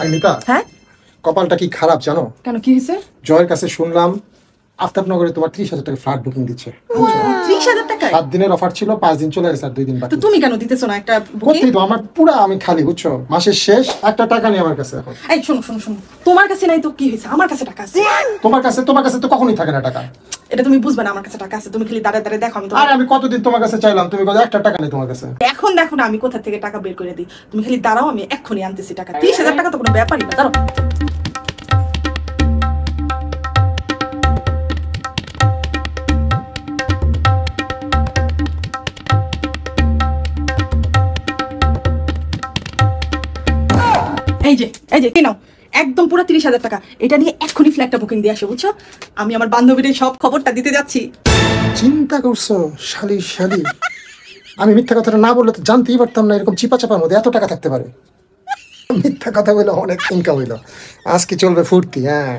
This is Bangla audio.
আইনিকা, হ্যাঁ কপালটা কি খারাপ জানো? কেন, কি হয়েছে? জয়ের কাছে শুনলাম আফতাবনগরে তোমার 30,000 টাকা ফ্ল্যাট বুকিং দিচ্ছে। 30,000 টাকায়? 7 দিনের অফার ছিল, 5 দিন চলে গেছে আর 2 দিন বাকি। তো তুমি কেন দিতেছো না একটা বুকিং? করতেই তো, আমার পুরো আমি খালি, বুঝছো? মাসের শেষ, একটা টাকা নেই আমার কাছে এখন। এই শোনো শোনো শোনো, তোমার কাছে নাই তো কি হয়েছে, আমার কাছে টাকা আছে। তোমার কাছে তো কখনোই থাকে না টাকা। এটা তুমি বুঝবে না, আমার কাছে টাকা আছে। তুমি খালি দাঁড়ায় দাঁড়ায় দেখো আমি আরে আমি কতদিন তোমার কাছে চাইলাম, তুমি বলো একটা টাকা নেই তোমার কাছে। এখন দেখো না আমি কোথা থেকে টাকা বের করে দিই। তুমি খালি দাঁড়াও, আমি এক্ষুনি আনতেছি টাকা। 30,000 টাকা তো কোনো ব্যাপারই না, দাঁড়াও। এই যে কি নাও, একদম পুরো 30,000 টাকা। এটা নিয়ে এক্ষুনি ফ্ল্যাটটা বুকিং দিয়ে আসো, বুঝছো? আমি আমার বান্ধবীদের সব খবরটা দিতে যাচ্ছি। চিন্তা করছো শালি শালি, আমি মিথ্যা কথাটা না বললে তো জানতেই পারতাম না এরকম চিপা চাপার মধ্যে এত টাকা থাকতে পারে। মিথ্যা কথা বললে অনেক ইনকাম হইলো, আজকে চলবে ফুর্তি। হ্যাঁ।